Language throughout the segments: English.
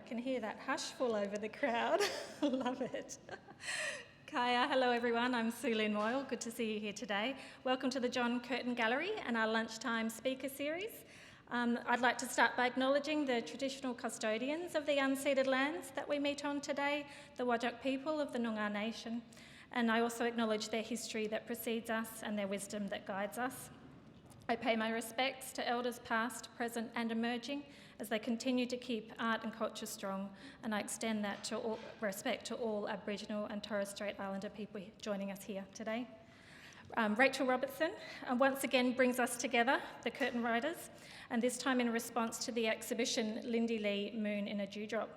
can hear that hush fall over the crowd. Love it. Kaya, hello everyone, I'm Sue Lynn Moyle. Good to see you here today. Welcome to the John Curtin Gallery and our lunchtime speaker series. I'd like to start by acknowledging the traditional custodians of the unceded lands that we meet on today, the Whadjuk people of the Noongar Nation, and I also acknowledge their history that precedes us and their wisdom that guides us. I pay my respects to elders past, present and emerging as they continue to keep art and culture strong, and I extend that respect to all Aboriginal and Torres Strait Islander people joining us here today. Rachel Robertson once again brings us together, the Curtin writers, and this time in response to the exhibition Lindy Lee, Moon in a Dewdrop.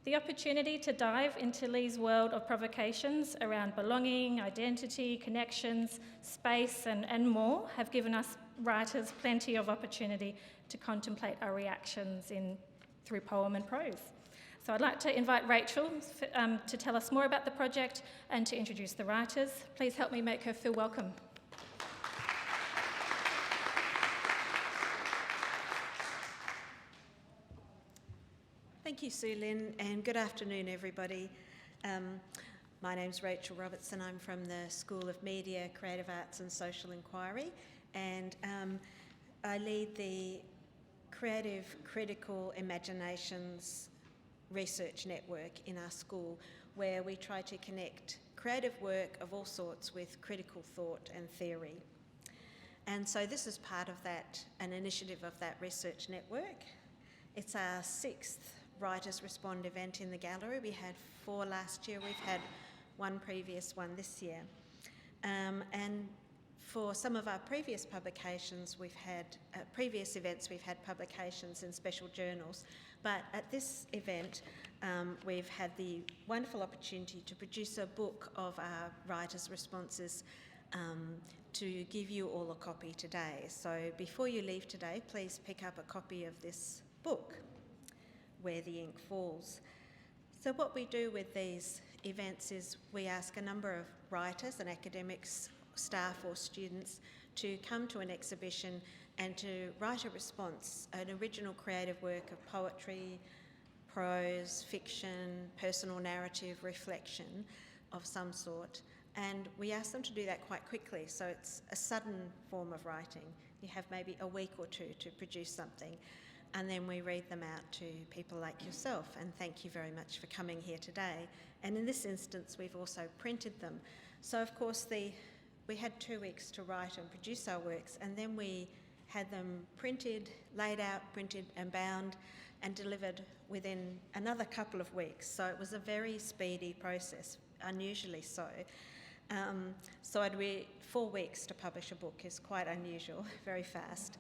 The opportunity to dive into Lee's world of provocations around belonging, identity, connections, space and more have given us writers plenty of opportunity to contemplate our reactions through poem and prose. So I'd like to invite Rachel to tell us more about the project and to introduce the writers. Please help me make her feel welcome. Thank you, Sue Lynn, and good afternoon, everybody. My name's Rachel Robertson. I'm from the School of Media, Creative Arts and Social Inquiry, and I lead the Creative Critical Imaginations Research Network in our school, where we try to connect creative work of all sorts with critical thought and theory. And so this is part of that, an initiative of that research network. It's our 6th Writers Respond event in the gallery. We had 4 last year. We've had 1 previous one this year. And for some of our previous publications, previous events, we've had publications in special journals. But at this event, we've had the wonderful opportunity to produce a book of our writers' responses to give you all a copy today. So before you leave today, please pick up a copy of this book, Where the Ink Falls. So what we do with these events is we ask a number of writers and academics, staff or students to come to an exhibition and to write a response, an original creative work of poetry, prose, fiction, personal narrative, reflection of some sort. And we ask them to do that quite quickly, so it's a sudden form of writing. You have maybe a week or 2 to produce something, and then we read them out to people like yourself, and thank you very much for coming here today. And in this instance, we've also printed them. So of course we had 2 weeks to write and produce our works, and then we had them printed, laid out, printed and bound and delivered within another couple of weeks. So it was a very speedy process, unusually so. So 4 weeks to publish a book is quite unusual, very fast.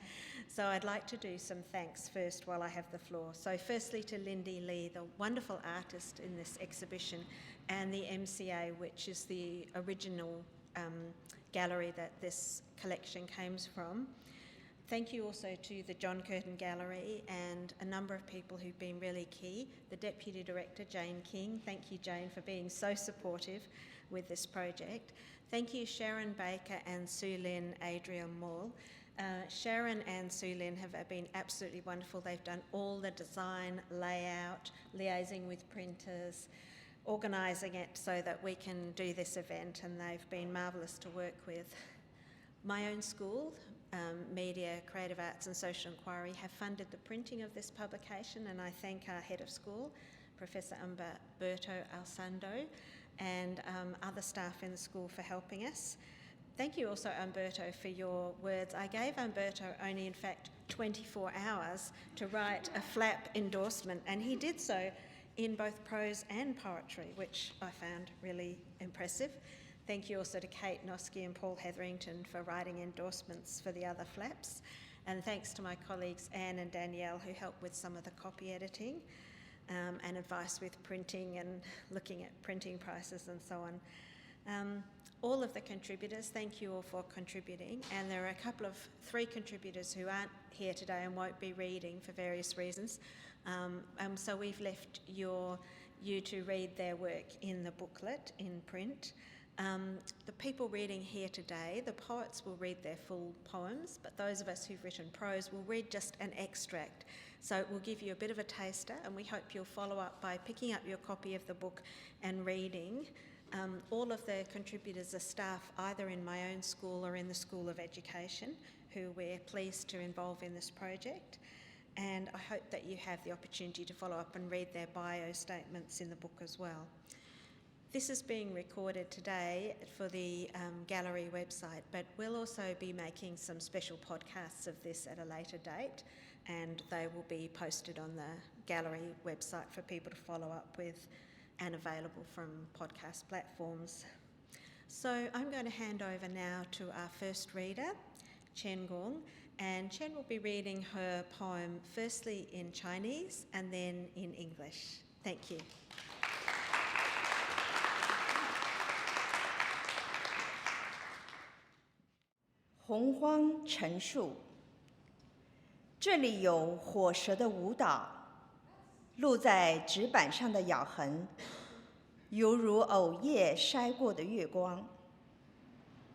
So I'd like to do some thanks first while I have the floor. So firstly to Lindy Lee, the wonderful artist in this exhibition, and the MCA, which is the original gallery that this collection came from. Thank you also to the John Curtin Gallery and a number of people who've been really key. The Deputy Director, Jane King. Thank you, Jane, for being so supportive with this project. Thank you, Sharon Baker and Sue Lynn, Adrian Moll. Sharon and Sue Lynn have been absolutely wonderful. They've done all the design, layout, liaising with printers, organising it so that we can do this event, and they've been marvellous to work with. My own school, Media, Creative Arts and Social Inquiry, have funded the printing of this publication, and I thank our head of school, Professor Umberto Alsando, and other staff in the school for helping us. Thank you also, Umberto, for your words. I gave Umberto only, in fact, 24 hours to write a flap endorsement, and he did so in both prose and poetry, which I found really impressive. Thank you also to Kate Noski and Paul Hetherington for writing endorsements for the other flaps. And thanks to my colleagues Anne and Danielle, who helped with some of the copy editing and advice with printing and looking at printing prices and so on. All of the contributors, thank you all for contributing. And there are 3 contributors who aren't here today and won't be reading for various reasons. So we've left you to read their work in the booklet in print. The people reading here today, the poets will read their full poems, but those of us who've written prose will read just an extract. So it will give you a bit of a taster, and we hope you'll follow up by picking up your copy of the book and reading. All of the contributors are staff either in my own school or in the School of Education, who we're pleased to involve in this project. And I hope that you have the opportunity to follow up and read their bio statements in the book as well. This is being recorded today for the gallery website, but we'll also be making some special podcasts of this at a later date, and they will be posted on the gallery website for people to follow up with and available from podcast platforms. So I'm going to hand over now to our first reader, Chen Gong, and Chen will be reading her poem firstly in Chinese and then in English. Thank you. 洪荒陈述，这里有火蛇的舞蹈，露在纸板上的咬痕，犹如藕叶筛过的月光。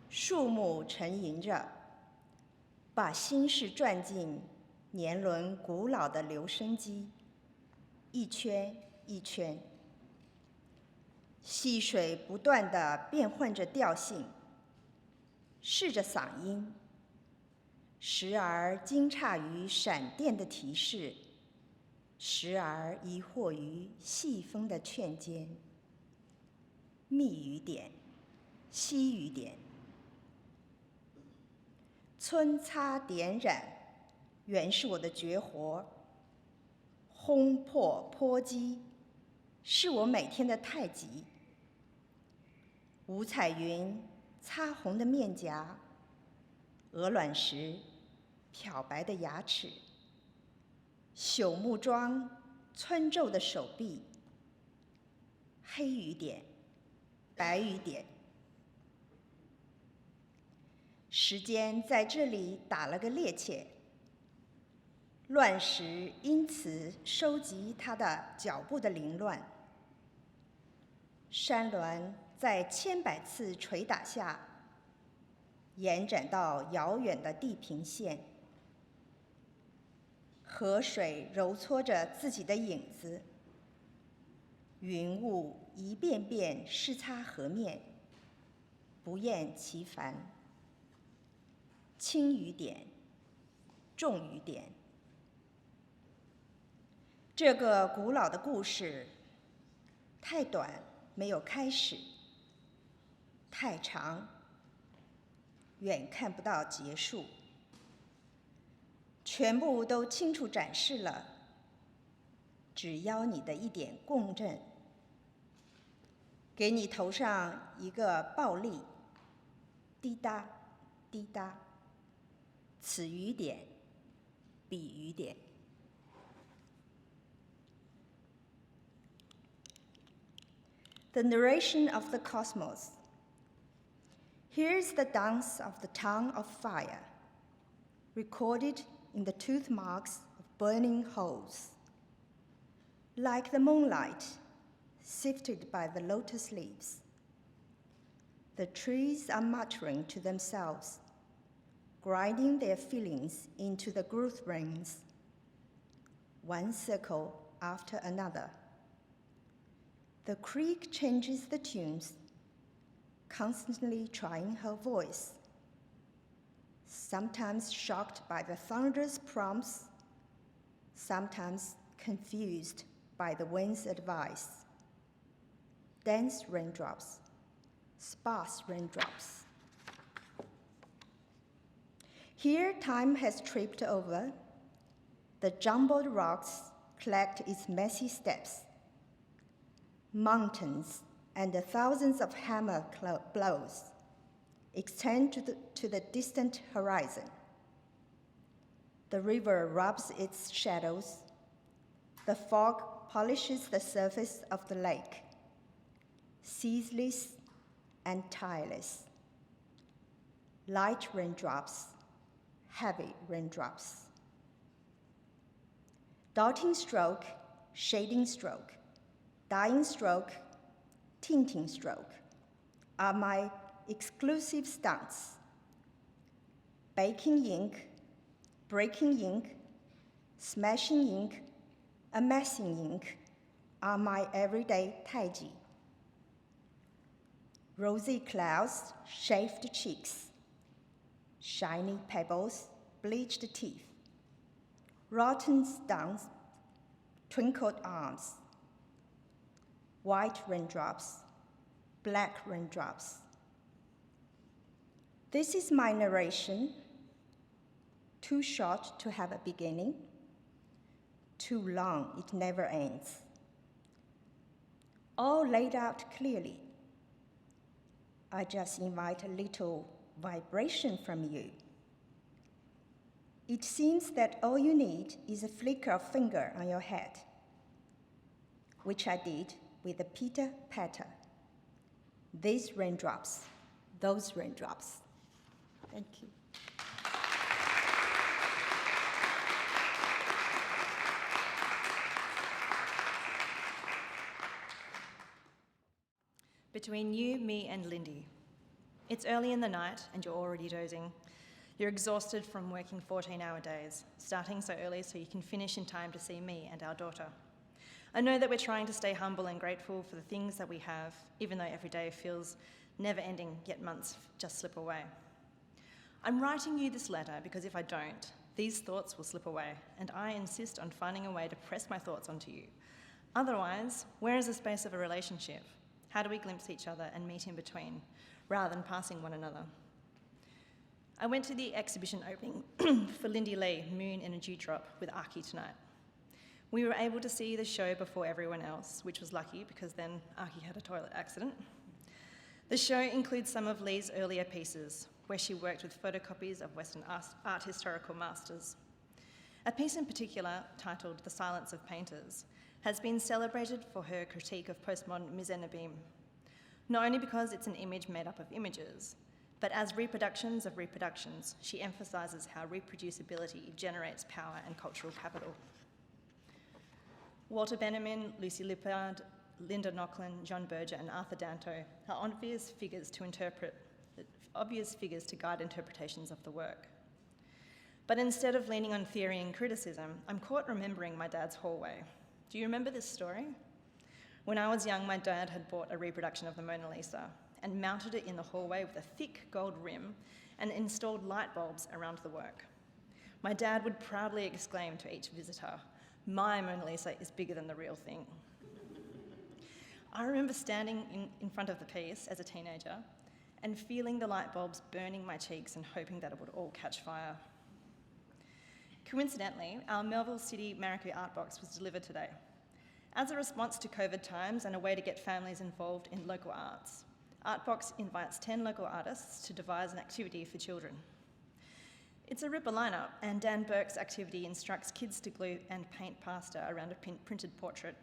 树木沉吟着，把心事转进年轮古老的留声机，一圈一圈。溪水不断地变换着调性。 试着嗓音，时而惊诧于闪电的提示，时而疑惑于细风的劝谏。密语点，细语点，皴擦点染，原是我的绝活。轰破泼击，是我每天的太极。五彩云。 擦红的面颊，鹅卵石，漂白的牙齿，朽木桩，皴皱的手臂，黑雨点，白雨点。时间在这里打了个趔趄，乱石因此收集它的脚步的凌乱，山峦。 在千百次捶打下，延展到遥远的地平线。河水揉搓着自己的影子，云雾一遍遍湿擦河面，不厌其烦。轻雨点，重雨点。这个古老的故事太短，没有开始。 太长，远看不到结束。全部都清楚展示了，只邀你的一点共振，给你头上一个暴力，滴答滴答。此雨点，彼雨点。 The narration of the cosmos. Here's the dance of the tongue of fire, recorded in the tooth marks of burning holes. Like the moonlight, sifted by the lotus leaves, the trees are muttering to themselves, grinding their feelings into the growth rings, one circle after another. The creek changes the tunes, constantly trying her voice, sometimes shocked by the thunderous prompts, sometimes confused by the wind's advice. Dense raindrops, sparse raindrops. Here time has tripped over, the jumbled rocks collect its messy steps. Mountains and the thousands of hammer blows extend to the distant horizon. The river rubs its shadows. The fog polishes the surface of the lake, ceaseless and tireless. Light raindrops, heavy raindrops. Darting stroke, shading stroke, dying stroke, tinting stroke, are my exclusive stunts. Baking ink, breaking ink, smashing ink, amassing ink are my everyday taiji. Rosy clouds, shaved cheeks, shiny pebbles, bleached teeth, rotten stones, twinkled arms, white raindrops, black raindrops. This is my narration, too short to have a beginning, too long it never ends. All laid out clearly. I just invite a little vibration from you. It seems that all you need is a flicker of finger on your head, which I did with a pitter-patter. These raindrops, those raindrops. Thank you. Between you, me, and Lindy. It's early in the night and you're already dozing. You're exhausted from working 14-hour days, starting so early so you can finish in time to see me and our daughter. I know that we're trying to stay humble and grateful for the things that we have, even though every day feels never-ending, yet months just slip away. I'm writing you this letter because if I don't, these thoughts will slip away, and I insist on finding a way to press my thoughts onto you. Otherwise, where is the space of a relationship? How do we glimpse each other and meet in between, rather than passing one another? I went to the exhibition opening for Lindy Lee, Moon in a Dewdrop, with Aki tonight. We were able to see the show before everyone else, which was lucky because then Aki had a toilet accident. The show includes some of Lee's earlier pieces, where she worked with photocopies of Western art historical masters. A piece in particular, titled The Silence of Painters, has been celebrated for her critique of postmodern mise en abîme, not only because it's an image made up of images, but as reproductions of reproductions, she emphasises how reproducibility generates power and cultural capital. Walter Benjamin, Lucy Lippard, Linda Nochlin, John Berger, and Arthur Danto are obvious figures to guide interpretations of the work. But instead of leaning on theory and criticism, I'm caught remembering my dad's hallway. Do you remember this story? When I was young, my dad had bought a reproduction of the Mona Lisa and mounted it in the hallway with a thick gold rim and installed light bulbs around the work. My dad would proudly exclaim to each visitor, "My Mona Lisa is bigger than the real thing." I remember standing in front of the piece as a teenager and feeling the light bulbs burning my cheeks and hoping that it would all catch fire. Coincidentally, our Melville City Marrickville Art Box was delivered today. As a response to COVID times and a way to get families involved in local arts, Artbox invites 10 local artists to devise an activity for children. It's a ripper lineup, and Dan Burke's activity instructs kids to glue and paint pasta around a printed portrait,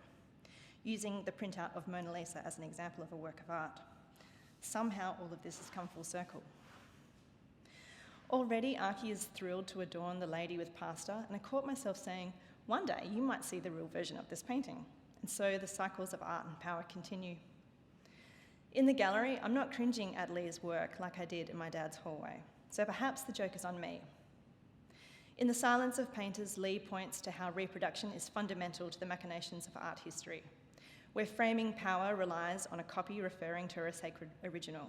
using the printout of Mona Lisa as an example of a work of art. Somehow all of this has come full circle. Already, Aki is thrilled to adorn the lady with pasta, and I caught myself saying, one day you might see the real version of this painting. And so the cycles of art and power continue. In the gallery, I'm not cringing at Lee's work like I did in my dad's hallway, so perhaps the joke is on me. In The Silence of Painters, Lee points to how reproduction is fundamental to the machinations of art history, where framing power relies on a copy referring to a sacred original.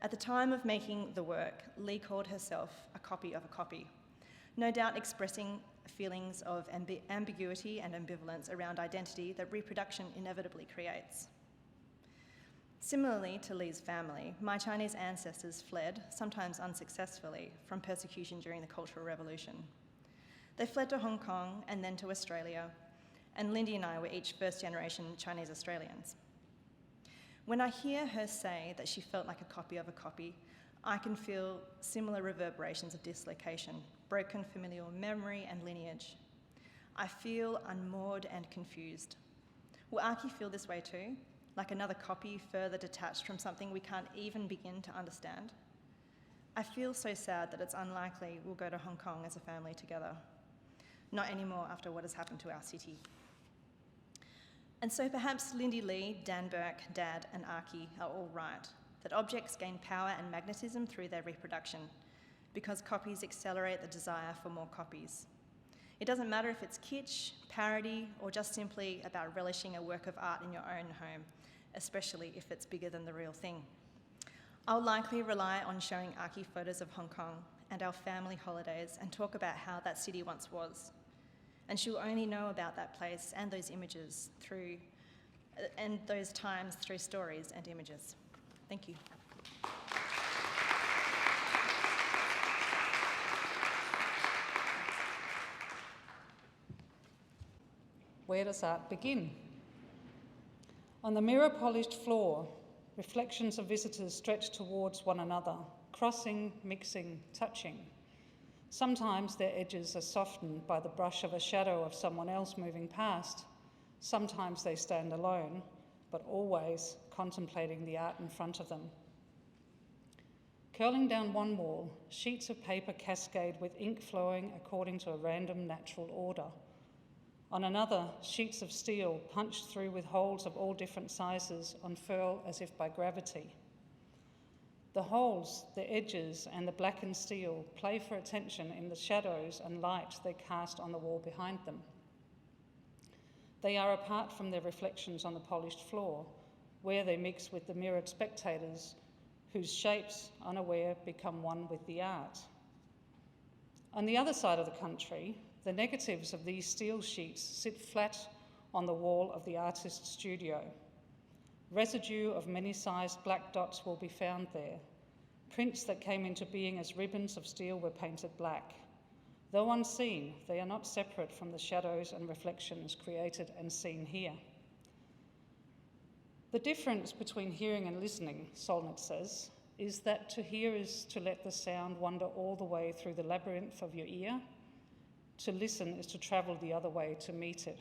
At the time of making the work, Lee called herself a copy of a copy, no doubt expressing feelings of ambiguity and ambivalence around identity that reproduction inevitably creates. Similarly to Lee's family, my Chinese ancestors fled, sometimes unsuccessfully, from persecution during the Cultural Revolution. They fled to Hong Kong and then to Australia, and Lindy and I were each first-generation Chinese Australians. When I hear her say that she felt like a copy of a copy, I can feel similar reverberations of dislocation, broken familial memory and lineage. I feel unmoored and confused. Will Aki feel this way too? Like another copy further detached from something we can't even begin to understand? I feel so sad that it's unlikely we'll go to Hong Kong as a family together. Not anymore after what has happened to our city. And so perhaps Lindy Lee, Dan Burke, Dad, and Aki are all right. that objects gain power and magnetism through their reproduction, because copies accelerate the desire for more copies. It doesn't matter if it's kitsch, parody, or just simply about relishing a work of art in your own home, especially if it's bigger than the real thing. I'll likely rely on showing Archie photos of Hong Kong and our family holidays and talk about how that city once was. And she'll only know about that place and those images and those times through stories and images. Thank you. Where does art begin? On the mirror-polished floor, reflections of visitors stretch towards one another, crossing, mixing, touching. Sometimes their edges are softened by the brush of a shadow of someone else moving past. Sometimes they stand alone, but always contemplating the art in front of them. Curling down one wall, sheets of paper cascade with ink flowing according to a random natural order. On another, sheets of steel punched through with holes of all different sizes unfurl as if by gravity. The holes, the edges, and the blackened steel play for attention in the shadows and light they cast on the wall behind them. They are apart from their reflections on the polished floor, where they mix with the mirrored spectators, whose shapes, unaware, become one with the art. On the other side of the country, the negatives of these steel sheets sit flat on the wall of the artist's studio. Residue of many-sized black dots will be found there. Prints that came into being as ribbons of steel were painted black. Though unseen, they are not separate from the shadows and reflections created and seen here. The difference between hearing and listening, Solnit says, is that to hear is to let the sound wander all the way through the labyrinth of your ear. To listen is to travel the other way to meet it.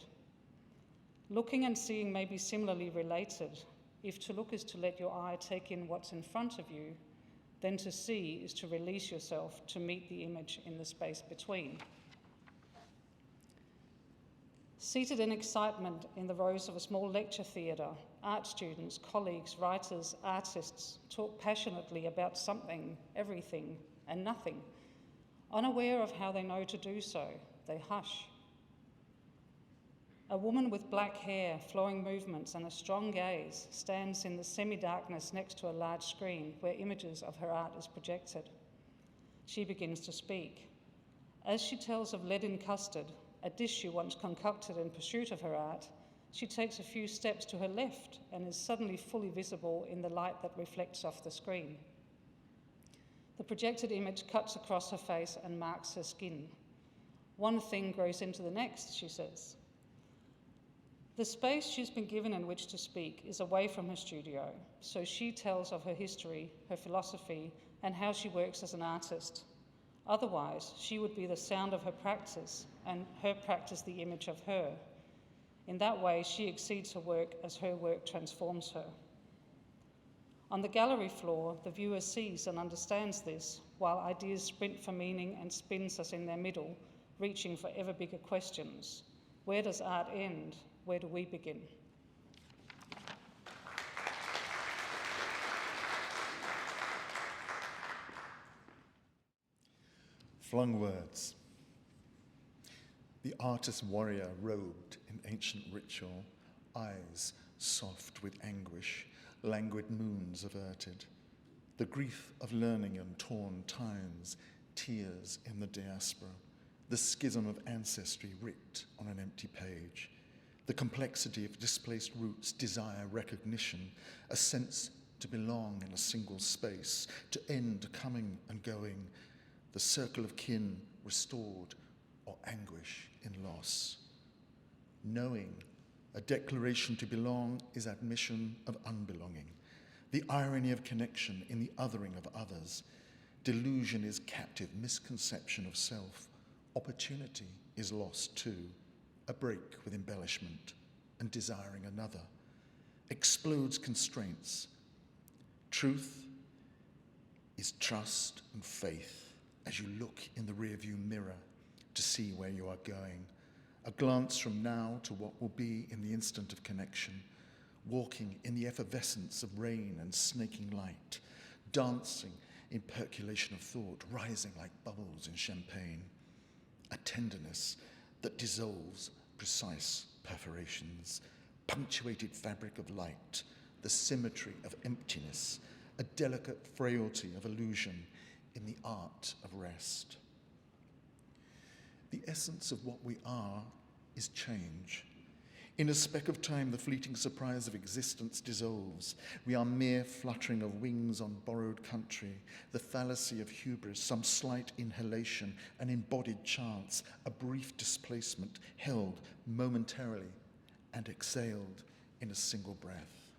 Looking and seeing may be similarly related. If to look is to let your eye take in what's in front of you, then to see is to release yourself to meet the image in the space between. Seated in excitement in the rows of a small lecture theatre, art students, colleagues, writers, artists talk passionately about something, everything, and nothing. Unaware of how they know to do so, they hush. A woman with black hair, flowing movements, and a strong gaze stands in the semi-darkness next to a large screen where images of her art is projected. She begins to speak. As she tells of leaden custard, a dish she once concocted in pursuit of her art, she takes a few steps to her left and is suddenly fully visible in the light that reflects off the screen. The projected image cuts across her face and marks her skin. One thing grows into the next, she says. The space she's been given in which to speak is away from her studio, so she tells of her history, her philosophy, and how she works as an artist. Otherwise, she would be the sound of her practice, and her practice the image of her. In that way, she exceeds her work as her work transforms her. On the gallery floor, the viewer sees and understands this, while ideas sprint for meaning and spins us in their middle, reaching for ever bigger questions. Where does art end? Where do we begin? Flung words. The artist warrior robed in ancient ritual, eyes soft with anguish, languid moons averted. The grief of learning in torn times, tears in the diaspora, the schism of ancestry writ on an empty page, the complexity of displaced roots desire recognition, a sense to belong in a single space, to end coming and going, the circle of kin restored or anguish in loss. Knowing a declaration to belong is admission of unbelonging. The irony of connection in the othering of others. Delusion is captive misconception of self. Opportunity is lost too, a break with embellishment and desiring another. Explodes constraints. Truth is trust and faith as you look in the rearview mirror to see where you are going. A glance from now to what will be in the instant of connection. walking in the effervescence of rain and snaking light, dancing in percolation of thought, rising like bubbles in champagne, a tenderness that dissolves precise perforations, punctuated fabric of light, the symmetry of emptiness, a delicate frailty of illusion in the art of rest. The essence of what we are is change. In a speck of time, the fleeting surprise of existence dissolves. We are mere fluttering of wings on borrowed country, the fallacy of hubris, some slight inhalation, an embodied chance, a brief displacement held momentarily and exhaled in a single breath.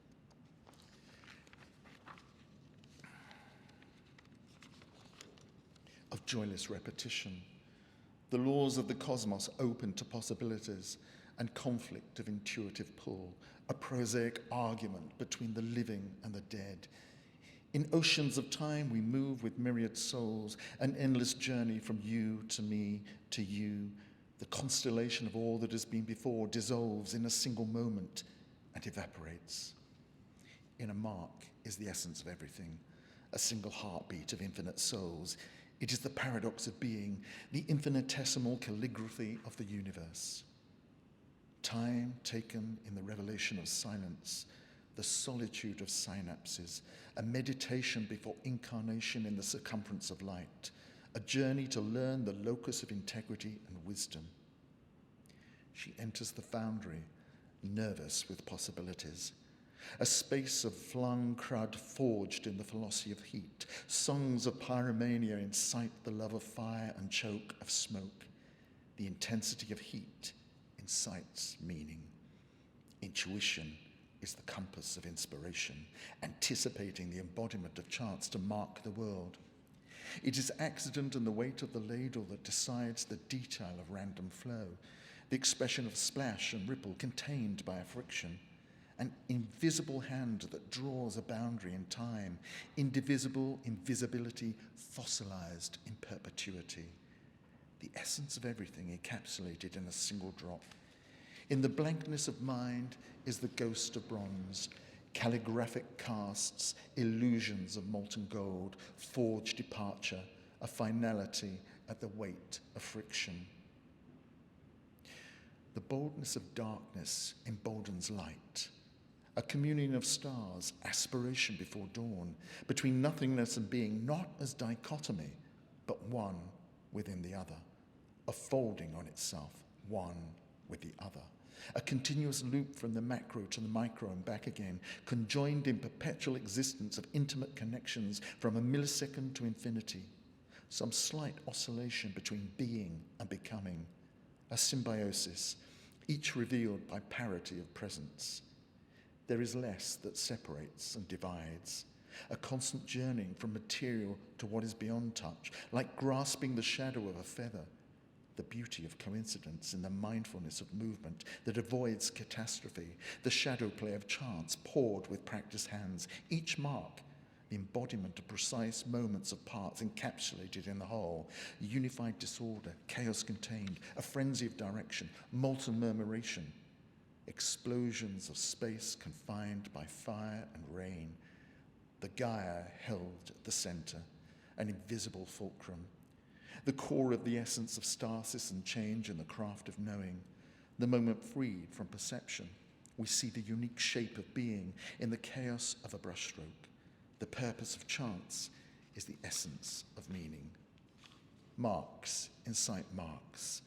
Of joyless repetition, the laws of the cosmos open to possibilities and conflict of intuitive pull, a prosaic argument between the living and the dead. In oceans of time, we move with myriad souls, an endless journey from you to me to you. The constellation of all that has been before dissolves in a single moment and evaporates. In a mark is the essence of everything, a single heartbeat of infinite souls. It is the paradox of being, the infinitesimal calligraphy of the universe. Time taken in the revelation of silence, the solitude of synapses, a meditation before incarnation in the circumference of light, a journey to learn the locus of integrity and wisdom. She enters the foundry, nervous with possibilities, a space of flung crud forged in the philosophy of heat. Songs of pyromania incite the love of fire and choke of smoke. The intensity of heat incites meaning. Intuition is the compass of inspiration, anticipating the embodiment of chance to mark the world. It is accident and the weight of the ladle that decides the detail of random flow, the expression of splash and ripple contained by a friction, an invisible hand that draws a boundary in time, indivisible invisibility fossilized in perpetuity. The essence of everything encapsulated in a single drop. In the blankness of mind is the ghost of bronze, calligraphic casts, illusions of molten gold, forged departure, a finality at the weight of friction. The boldness of darkness emboldens light, a communion of stars, aspiration before dawn, between nothingness and being, not as dichotomy, but one within the other, a folding on itself, one with the other, a continuous loop from the macro to the micro and back again, conjoined in perpetual existence of intimate connections from a millisecond to infinity, some slight oscillation between being and becoming, a symbiosis, each revealed by parity of presence. There is less that separates and divides, a constant journeying from material to what is beyond touch, like grasping the shadow of a feather, the beauty of coincidence in the mindfulness of movement that avoids catastrophe, the shadow play of chance poured with practiced hands, each mark the embodiment of precise moments of parts encapsulated in the whole, unified disorder, chaos contained, a frenzy of direction, molten murmuration, explosions of space confined by fire and rain, the Gaia held at the center, an invisible fulcrum, the core of the essence of stasis and change in the craft of knowing, the moment freed from perception. We see the unique shape of being in the chaos of a brushstroke. The purpose of chance is the essence of meaning. Marks incite marks,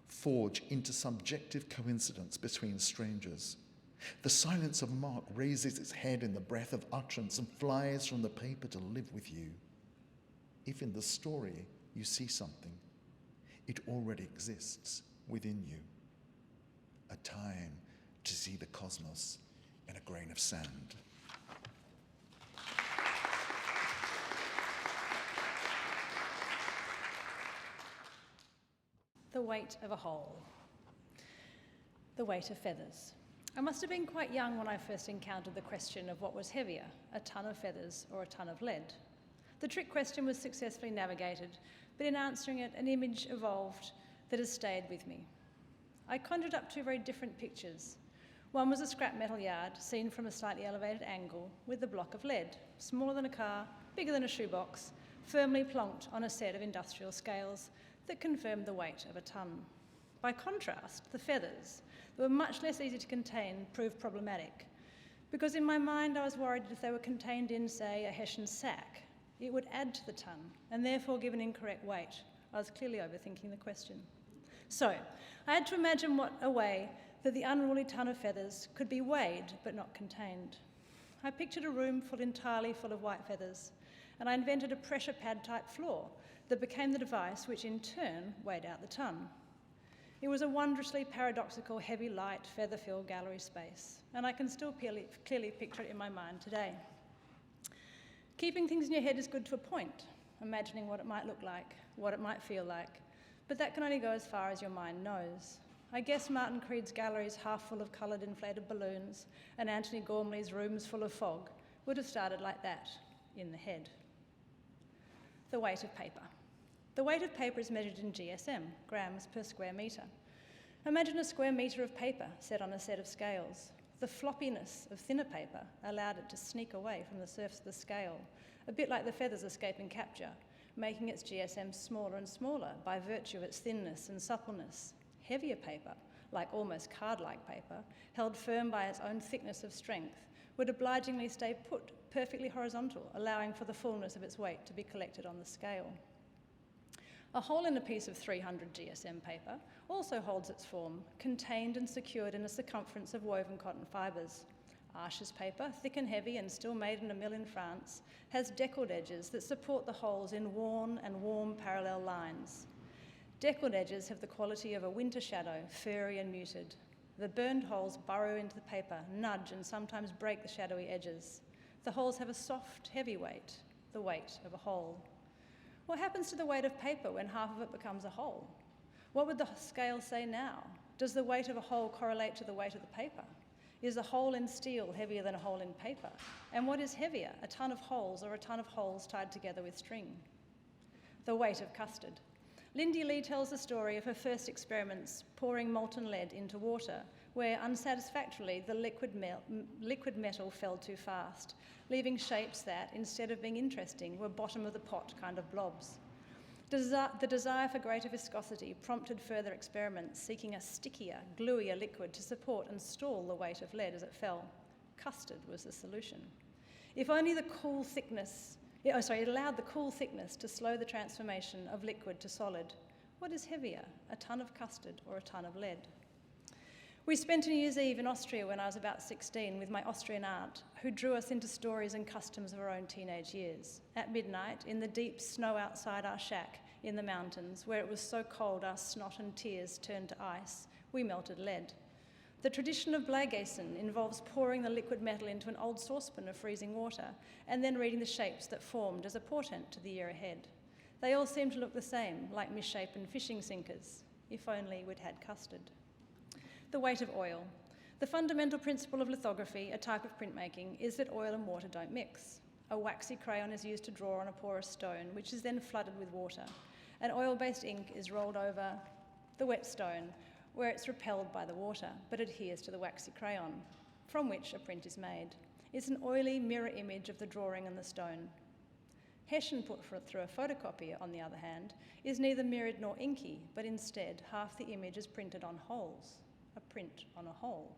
forge intersubjective coincidence between strangers. The silence of mark raises its head in the breath of utterance and flies from the paper to live with you. If in the story you see something, it already exists within you. A time to see the cosmos in a grain of sand. The weight of a whole. The weight of feathers. I must have been quite young when I first encountered the question of what was heavier, a ton of feathers or a ton of lead. The trick question was successfully navigated, but in answering it, an image evolved that has stayed with me. I conjured up two very different pictures. One was a scrap metal yard seen from a slightly elevated angle with a block of lead, smaller than a car, bigger than a shoebox, firmly plonked on a set of industrial scales that confirmed the weight of a tonne. By contrast, the feathers, that were much less easy to contain, proved problematic, because in my mind I was worried that if they were contained in, say, a Hessian sack, it would add to the tonne and therefore give an incorrect weight. I was clearly overthinking the question. So I had to imagine a way that the unruly tonne of feathers could be weighed but not contained. I pictured a room entirely full of white feathers, and I invented a pressure pad type floor that became the device which in turn weighed out the tonne. It was a wondrously paradoxical, heavy, light, feather-filled gallery space, and I can still clearly picture it in my mind today. Keeping things in your head is good to a point, imagining what it might look like, what it might feel like, but that can only go as far as your mind knows. I guess Martin Creed's galleries half full of coloured inflated balloons and Anthony Gormley's rooms full of fog would have started like that, in the head. The weight of paper. The weight of paper is measured in GSM, grams per square metre. Imagine a square metre of paper set on a set of scales. The floppiness of thinner paper allowed it to sneak away from the surface of the scale, a bit like the feathers escaping capture, making its GSM smaller and smaller by virtue of its thinness and suppleness. Heavier paper, like almost card-like paper, held firm by its own thickness of strength, would obligingly stay put, perfectly horizontal, allowing for the fullness of its weight to be collected on the scale. A hole in a piece of 300 GSM paper also holds its form, contained and secured in a circumference of woven cotton fibres. Arches paper, thick and heavy and still made in a mill in France, has deckled edges that support the holes in worn and warm parallel lines. Deckled edges have the quality of a winter shadow, furry and muted. The burned holes burrow into the paper, nudge and sometimes break the shadowy edges. The holes have a soft, heavy weight, the weight of a hole. What happens to the weight of paper when half of it becomes a hole? What would the scale say now? Does the weight of a hole correlate to the weight of the paper? Is a hole in steel heavier than a hole in paper? And what is heavier, a tonne of holes or a tonne of holes tied together with string? The weight of custard. Lindy Lee tells the story of her first experiments pouring molten lead into water, where unsatisfactorily the liquid metal fell too fast, leaving shapes that, instead of being interesting, were bottom of the pot kind of blobs. The desire for greater viscosity prompted further experiments, seeking a stickier, gluier liquid to support and stall the weight of lead as it fell. Custard was the solution. If only the cool thickness, it allowed the cool thickness to slow the transformation of liquid to solid. What is heavier, a tonne of custard or a tonne of lead? We spent a New Year's Eve in Austria when I was about 16 with my Austrian aunt, who drew us into stories and customs of our own teenage years. At midnight, in the deep snow outside our shack in the mountains, where it was so cold our snot and tears turned to ice, we melted lead. The tradition of Bläggeisen involves pouring the liquid metal into an old saucepan of freezing water and then reading the shapes that formed as a portent to the year ahead. They all seem to look the same, like misshapen fishing sinkers. If only we'd had custard. The weight of oil. The fundamental principle of lithography, a type of printmaking, is that oil and water don't mix. A waxy crayon is used to draw on a porous stone, which is then flooded with water. An oil-based ink is rolled over the wet stone, where it's repelled by the water, but adheres to the waxy crayon, from which a print is made. It's an oily mirror image of the drawing on the stone. Hessian put through a photocopier, on the other hand, is neither mirrored nor inky, but instead half the image is printed on holes. A print on a hole.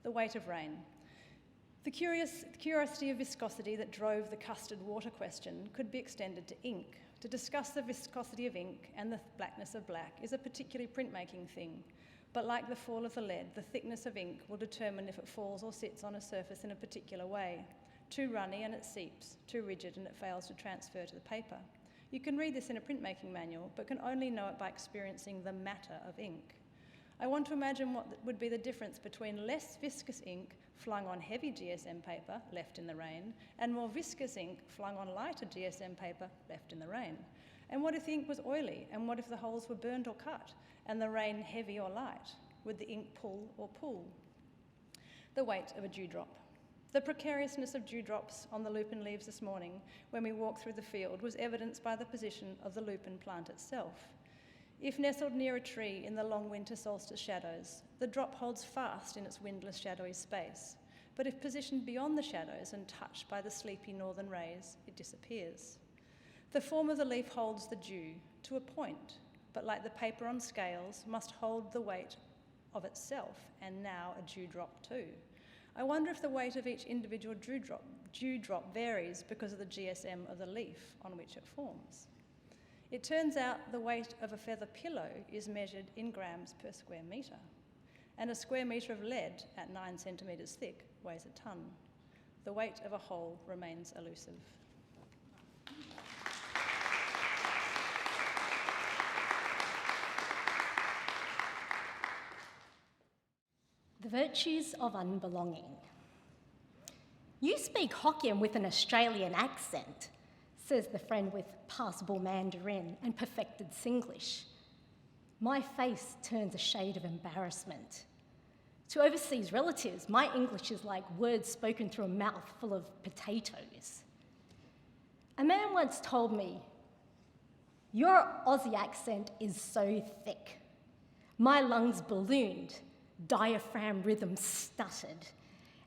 The weight of rain. The curiosity of viscosity that drove the custard water question could be extended to ink. To discuss the viscosity of ink and the blackness of black is a particularly printmaking thing, but like the fall of the lead, the thickness of ink will determine if it falls or sits on a surface in a particular way. Too runny and it seeps, too rigid and it fails to transfer to the paper. You can read this in a printmaking manual, but can only know it by experiencing the matter of ink. I want to imagine what would be the difference between less viscous ink flung on heavy GSM paper, left in the rain, and more viscous ink flung on lighter GSM paper, left in the rain. And what if the ink was oily? And what if the holes were burned or cut? And the rain heavy or light? Would the ink pull or pull? The weight of a dewdrop. The precariousness of dewdrops on the lupin leaves this morning when we walked through the field was evidenced by the position of the lupin plant itself. If nestled near a tree in the long winter solstice shadows, the drop holds fast in its windless shadowy space, but if positioned beyond the shadows and touched by the sleepy northern rays, it disappears. The form of the leaf holds the dew to a point, but like the paper on scales, must hold the weight of itself, and now a dewdrop too. I wonder if the weight of each individual dewdrop varies because of the GSM of the leaf on which it forms. It turns out the weight of a feather pillow is measured in grams per square metre, and a square metre of lead at 9 centimetres thick weighs a tonne. The weight of a whole remains elusive. The virtues of unbelonging. You speak Hokkien with an Australian accent, says the friend with passable Mandarin and perfected Singlish. My face turns a shade of embarrassment. To overseas relatives, my English is like words spoken through a mouth full of potatoes. A man once told me, "Your Aussie accent is so thick. My lungs ballooned, diaphragm rhythm stuttered,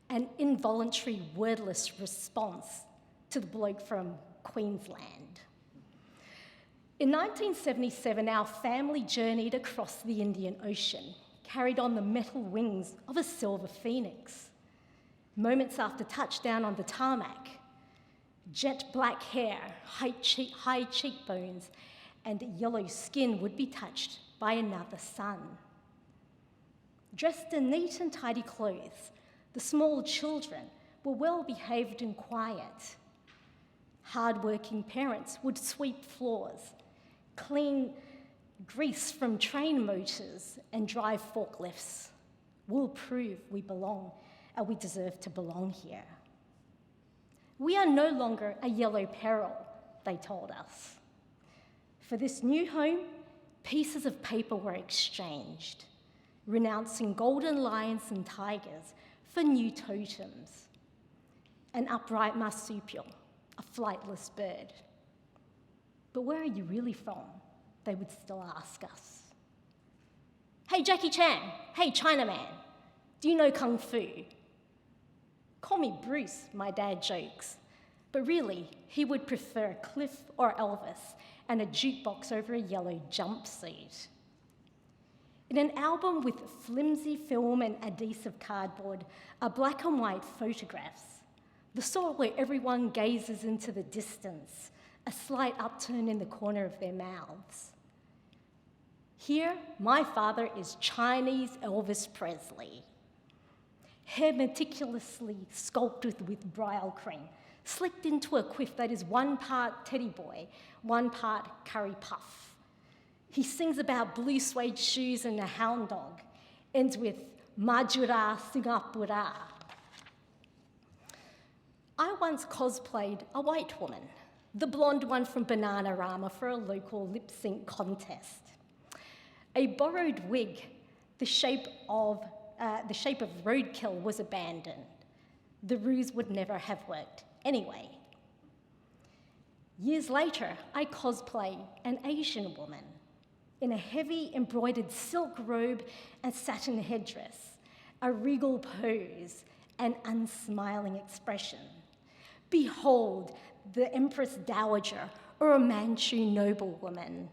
an involuntary wordless response to the bloke from Queensland." In 1977, our family journeyed across the Indian Ocean, carried on the metal wings of a silver phoenix. Moments after touchdown on the tarmac, jet black hair, high cheekbones, and yellow skin would be touched by another sun. Dressed in neat and tidy clothes, the small children were well behaved and quiet. Hard-working parents would sweep floors, clean grease from train motors, and drive forklifts. We'll prove we belong and we deserve to belong here. We are no longer a yellow peril, they told us. For this new home, pieces of paper were exchanged, renouncing golden lions and tigers for new totems. An upright marsupial, a flightless bird. But where are you really from? They would still ask us. Hey, Jackie Chan. Hey, Chinaman. Do you know Kung Fu? Call me Bruce, my dad jokes. But really, he would prefer Cliff or Elvis and a jukebox over a yellow jumpsuit. In an album with flimsy film and adhesive cardboard are black and white photographs, the sort where everyone gazes into the distance, a slight upturn in the corner of their mouths. Here, my father is Chinese Elvis Presley. Hair meticulously sculpted with bridal cream, slicked into a quiff that is one part teddy boy, one part curry puff. He sings about blue suede shoes and a hound dog, ends with Majura Singapura. I once cosplayed a white woman, the blonde one from Bananarama, for a local lip sync contest. A borrowed wig, the shape of roadkill, was abandoned. The ruse would never have worked anyway. Years later, I cosplay an Asian woman in a heavy embroidered silk robe and satin headdress, a regal pose, an unsmiling expression. Behold, the Empress Dowager or a Manchu noblewoman.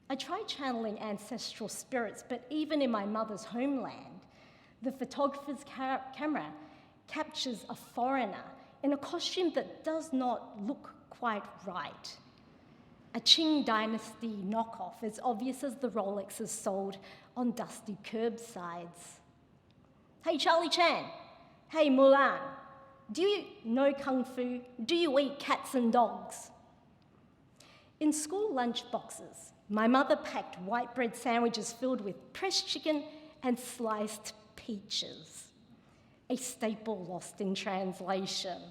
I tried channeling ancestral spirits, but even in my mother's homeland, the photographer's camera captures a foreigner in a costume that does not look quite right. A Qing dynasty knockoff, as obvious as the Rolexes sold on dusty curbsides. Hey, Charlie Chan. Hey, Mulan. Do you know Kung Fu? Do you eat cats and dogs? In school lunch boxes, my mother packed white bread sandwiches filled with pressed chicken and sliced peaches, a staple lost in translation.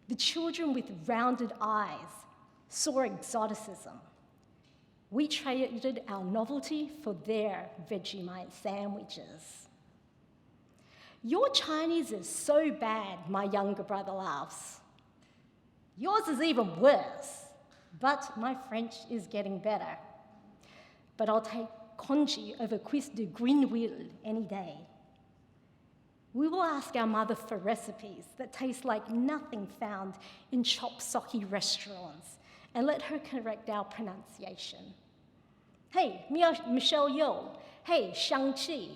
The children with rounded eyes saw exoticism. We traded our novelty for their Vegemite sandwiches. Your Chinese is so bad, my younger brother laughs. Yours is even worse, but my French is getting better. but I'll take congee over cuisse de Greenville any day. We will ask our mother for recipes that taste like nothing found in chop socky restaurants and let her correct our pronunciation. Hey, Michelle Yeoh. Hey, Shang-Chi.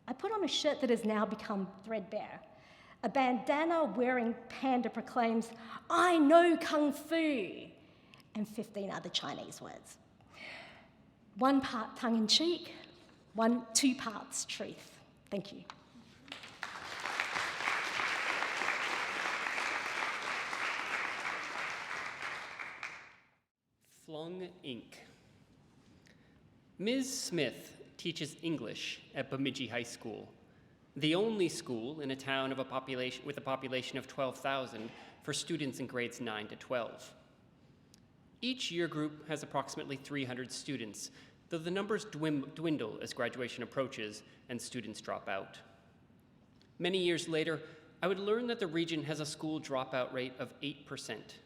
I put on a shirt that has now become threadbare. A bandana-wearing panda proclaims, "I know Kung Fu," and 15 other Chinese words. One part tongue-in-cheek, two parts truth. Thank you. Flung ink. Ms. Smith teaches English at Bemidji High School, the only school in a town with a population of 12,000 for students in grades 9 to 12. Each year group has approximately 300 students, though the numbers dwindle as graduation approaches and students drop out. Many years later, I would learn that the region has a school dropout rate of 8%,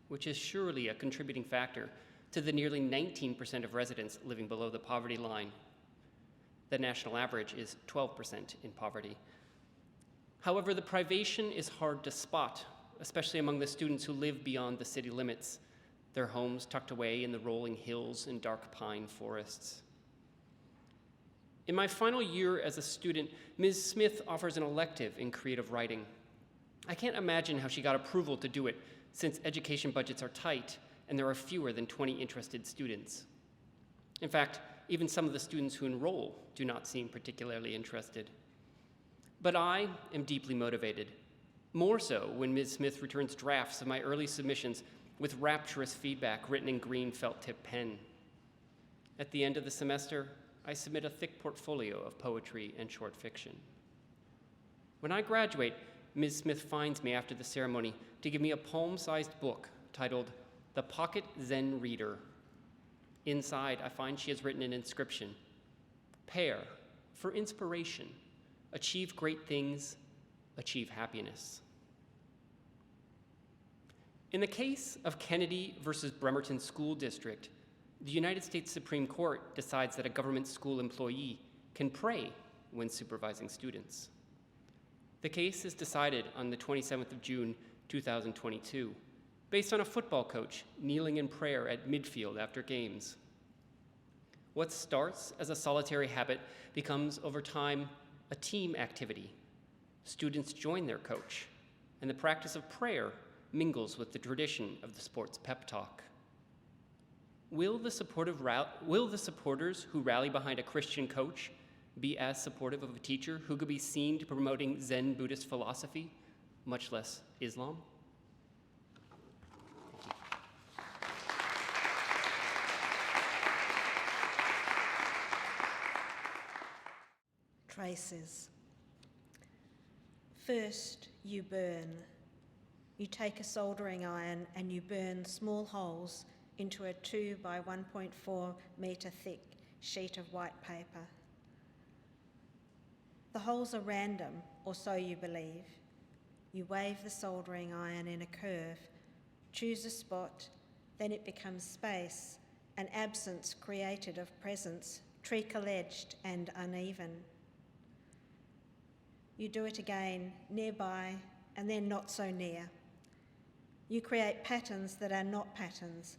which is surely a contributing factor to the nearly 19% of residents living below the poverty line. The national average is 12% in poverty. However, the privation is hard to spot, especially among the students who live beyond the city limits, their homes tucked away in the rolling hills and dark pine forests. In my final year as a student, Ms. Smith offers an elective in creative writing. I can't imagine how she got approval to do it, since education budgets are tight and there are fewer than 20 interested students. In fact, even some of the students who enroll do not seem particularly interested. But I am deeply motivated, more so when Ms. Smith returns drafts of my early submissions with rapturous feedback written in green felt-tip pen. At the end of the semester, I submit a thick portfolio of poetry and short fiction. When I graduate, Ms. Smith finds me after the ceremony to give me a poem-sized book titled The Pocket Zen Reader. Inside, I find she has written an inscription: "Pair, for inspiration, achieve great things, achieve happiness." In the case of Kennedy versus Bremerton School District, the United States Supreme Court decides that a government school employee can pray when supervising students. The case is decided on the 27th of June, 2022, based on a football coach kneeling in prayer at midfield after games. What starts as a solitary habit becomes, over time, a team activity. Students join their coach, and the practice of prayer mingles with the tradition of the sport's pep talk. Will the supporters who rally behind a Christian coach be as supportive of a teacher who could be seen to promoting Zen Buddhist philosophy, much less Islam? Traces. First, you burn. You take a soldering iron and you burn small holes into a 2 by 1.4 metre thick sheet of white paper. The holes are random, or so you believe. You wave the soldering iron in a curve, choose a spot, then it becomes space, an absence created of presence, treacle-edged and uneven. You do it again, nearby, and then not so near. You create patterns that are not patterns,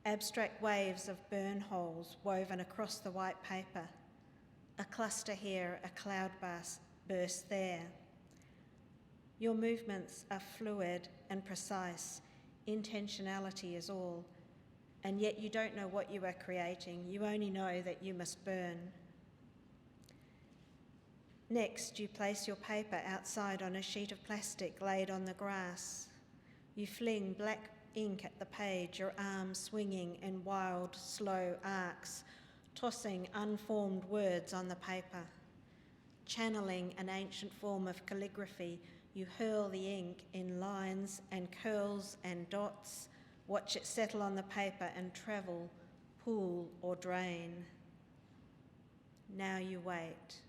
abstract waves of burn holes woven across the white paper. A cluster here, a cloud burst there. Your movements are fluid and precise. Intentionality is all. And yet you don't know what you are creating. You only know that you must burn. Next, you place your paper outside on a sheet of plastic laid on the grass. You fling black ink at the page, your arms swinging in wild, slow arcs, tossing unformed words on the paper. Channeling an ancient form of calligraphy, you hurl the ink in lines and curls and dots, watch it settle on the paper and travel, pool or drain. Now you wait.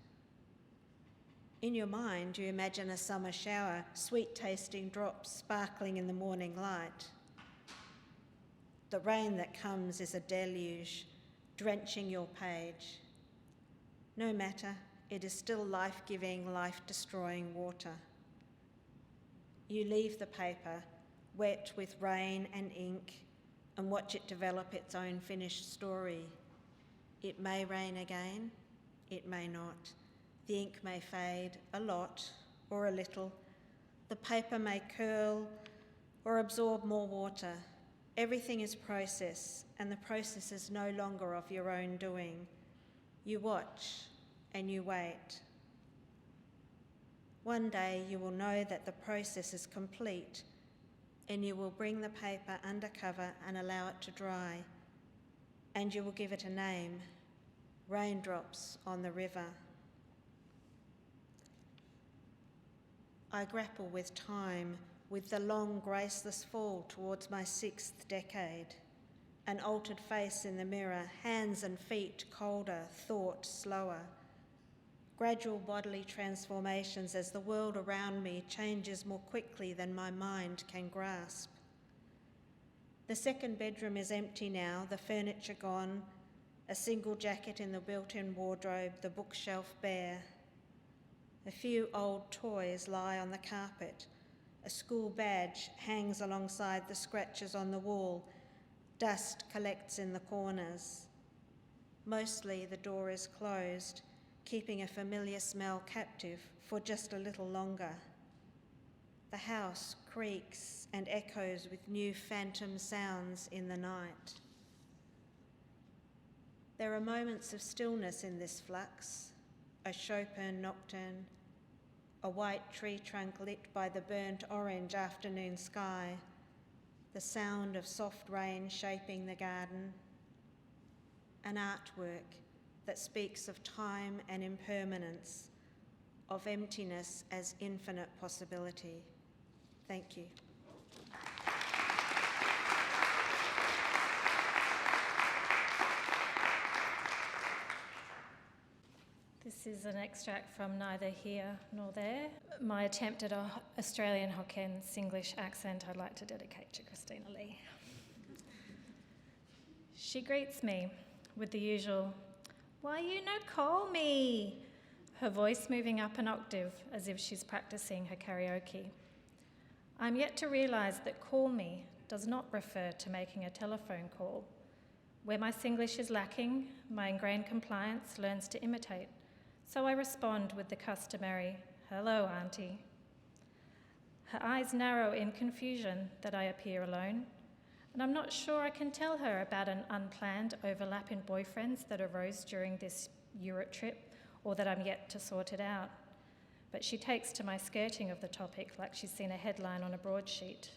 In your mind, you imagine a summer shower, sweet-tasting drops sparkling in the morning light. The rain that comes is a deluge, drenching your page. No matter, it is still life-giving, life-destroying water. You leave the paper, wet with rain and ink, and watch it develop its own finished story. It may rain again, it may not. The ink may fade a lot or a little. The paper may curl or absorb more water. Everything is process, and the process is no longer of your own doing. You watch and you wait. One day you will know that the process is complete, and you will bring the paper under cover and allow it to dry, and you will give it a name, Raindrops on the River. I grapple with time, with the long, graceless fall towards my 6th decade, an altered face in the mirror, hands and feet colder, thought slower, gradual bodily transformations as the world around me changes more quickly than my mind can grasp. The second bedroom is empty now, the furniture gone, a single jacket in the built-in wardrobe, the bookshelf bare. A few old toys lie on the carpet. A school badge hangs alongside the scratches on the wall. Dust collects in the corners. Mostly the door is closed, keeping a familiar smell captive for just a little longer. The house creaks and echoes with new phantom sounds in the night. There are moments of stillness in this flux, a Chopin nocturne, a white tree trunk lit by the burnt orange afternoon sky, the sound of soft rain shaping the garden, an artwork that speaks of time and impermanence, of emptiness as infinite possibility. Thank you. This is an extract from Neither Here Nor There. My attempt at an Australian Hokkien Singlish accent I'd like to dedicate to Christina Lee. She greets me with the usual, "Why you no call me?" her voice moving up an octave as if she's practicing her karaoke. I'm yet to realise that call me does not refer to making a telephone call. Where my Singlish is lacking, my ingrained compliance learns to imitate. So I respond with the customary, "Hello, Auntie." Her eyes narrow in confusion that I appear alone, and I'm not sure I can tell her about an unplanned overlap in boyfriends that arose during this Europe trip, or that I'm yet to sort it out. But she takes to my skirting of the topic like she's seen a headline on a broadsheet.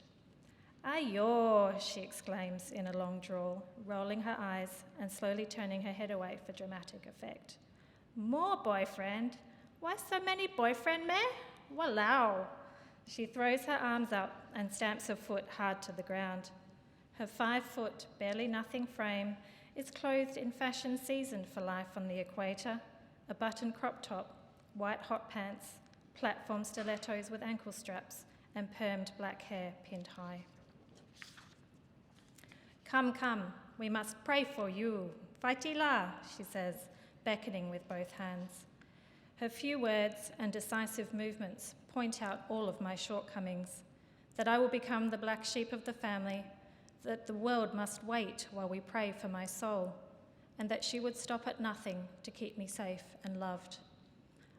"Ayo," she exclaims in a long drawl, rolling her eyes and slowly turning her head away for dramatic effect. "More boyfriend? Why so many boyfriend, meh? Walao." She throws her arms up and stamps her foot hard to the ground. Her 5-foot, barely nothing frame is clothed in fashion seasoned for life on the equator, a button crop top, white hot pants, platform stilettos with ankle straps, and permed black hair pinned high. "Come, come, we must pray for you. Faitila," she says, beckoning with both hands. Her few words and decisive movements point out all of my shortcomings, that I will become the black sheep of the family, that the world must wait while we pray for my soul, and that she would stop at nothing to keep me safe and loved.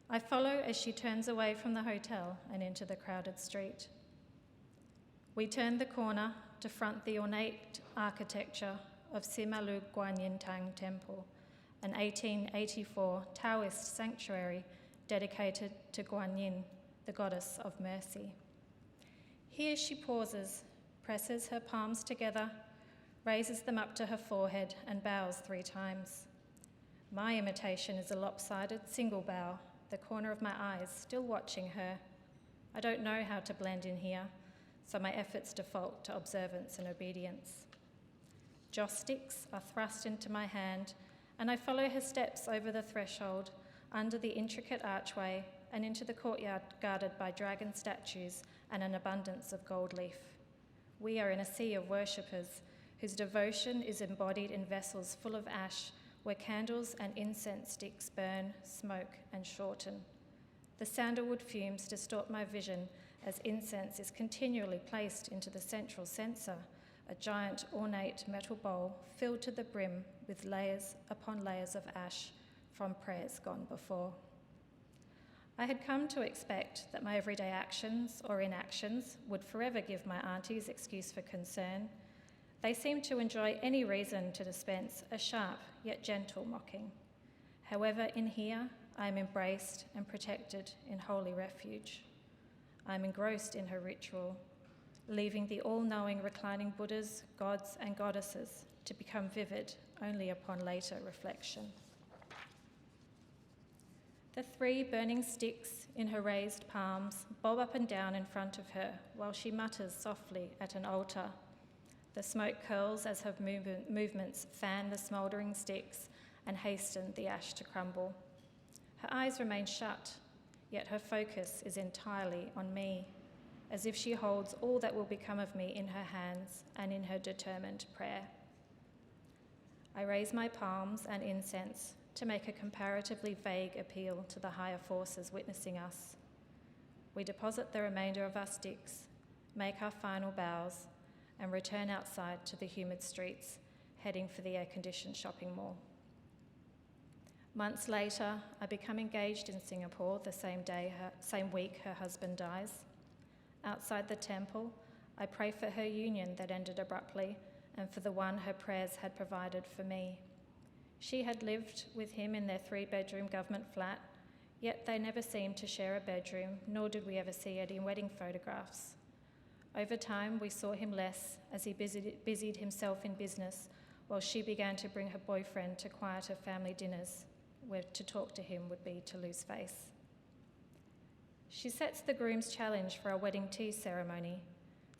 I follow as she turns away from the hotel and into the crowded street. We turn the corner to front the ornate architecture of Simalu Guanyin Tang Temple, an 1884 Taoist sanctuary dedicated to Guanyin, the goddess of mercy. Here she pauses, presses her palms together, raises them up to her forehead and bows 3 times. My imitation is a lopsided single bow, the corner of my eyes still watching her. I don't know how to blend in here, so my efforts default to observance and obedience. Joss sticks are thrust into my hand, and I follow her steps over the threshold, under the intricate archway, and into the courtyard guarded by dragon statues and an abundance of gold leaf. We are in a sea of worshippers whose devotion is embodied in vessels full of ash where candles and incense sticks burn, smoke, and shorten. The sandalwood fumes distort my vision as incense is continually placed into the central censer, a giant ornate metal bowl filled to the brim with layers upon layers of ash from prayers gone before. I had come to expect that my everyday actions or inactions would forever give my aunties excuse for concern. They seemed to enjoy any reason to dispense a sharp yet gentle mocking. However, in here, I am embraced and protected in holy refuge. I am engrossed in her ritual, leaving the all-knowing reclining Buddhas, gods and goddesses to become vivid only upon later reflection. The 3 burning sticks in her raised palms bob up and down in front of her while she mutters softly at an altar. The smoke curls as her movements fan the smouldering sticks and hasten the ash to crumble. Her eyes remain shut, yet her focus is entirely on me, as if she holds all that will become of me in her hands and in her determined prayer. I raise my palms and incense to make a comparatively vague appeal to the higher forces witnessing us. We deposit the remainder of our sticks, make our final bows, and return outside to the humid streets, heading for the air-conditioned shopping mall. Months later, I become engaged in Singapore the same week her husband dies. Outside the temple, I pray for her union that ended abruptly and for the one her prayers had provided for me. She had lived with him in their 3-bedroom government flat, yet they never seemed to share a bedroom, nor did we ever see any wedding photographs. Over time, we saw him less as he busied himself in business, while she began to bring her boyfriend to quieter family dinners, where to talk to him would be to lose face. She sets the groom's challenge for our wedding tea ceremony: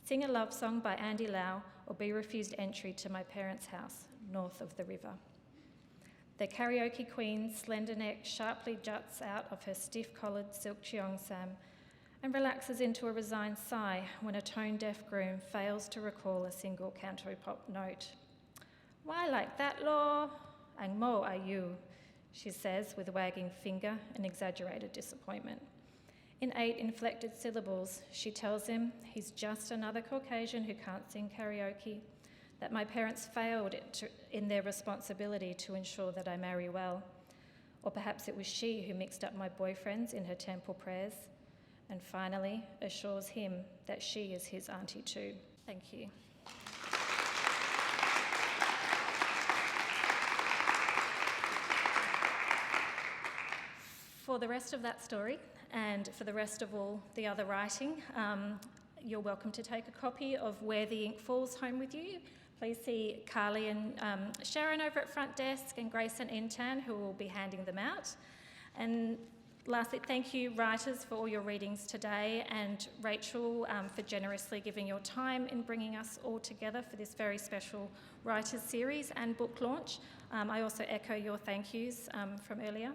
sing a love song by Andy Lau or be refused entry to my parents' house, north of the river. The karaoke queen's slender neck sharply juts out of her stiff-collared silk cheongsam and relaxes into a resigned sigh when a tone-deaf groom fails to recall a single cantopop note. "Why like that, law? And mo are you?" she says with a wagging finger and exaggerated disappointment. In 8 inflected syllables, she tells him he's just another Caucasian who can't sing karaoke, that my parents failed in their responsibility to ensure that I marry well. Or perhaps it was she who mixed up my boyfriends in her temple prayers, and finally assures him that she is his auntie too. Thank you. For the rest of that story, and for the rest of all the other writing, you're welcome to take a copy of Where the Ink Falls home with you. Please see Carly and Sharon over at front desk, and Grace and Intan, who will be handing them out. And lastly, thank you, writers, for all your readings today, and Rachel for generously giving your time in bringing us all together for this very special writers series and book launch. I also echo your thank yous from earlier.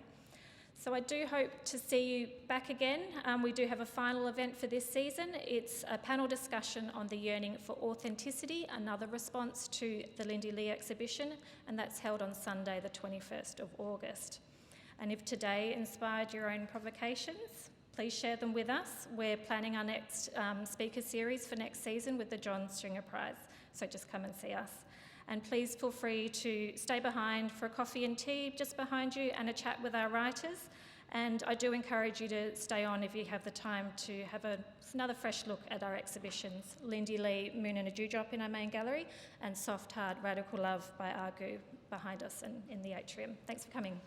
So I do hope to see you back again. We do have a final event for this season. It's a panel discussion on the yearning for authenticity, another response to the Lindy Lee exhibition, and that's held on Sunday, the 21st of August. And if today inspired your own provocations, please share them with us. We're planning our next speaker series for next season with the John Stringer Prize, so just come and see us. And please feel free to stay behind for a coffee and tea just behind you and a chat with our writers. And I do encourage you to stay on if you have the time to have another fresh look at our exhibitions. Lindy Lee, Moon and a Dewdrop in our main gallery, and Soft Hard Radical Love by Argu behind us and in the atrium. Thanks for coming.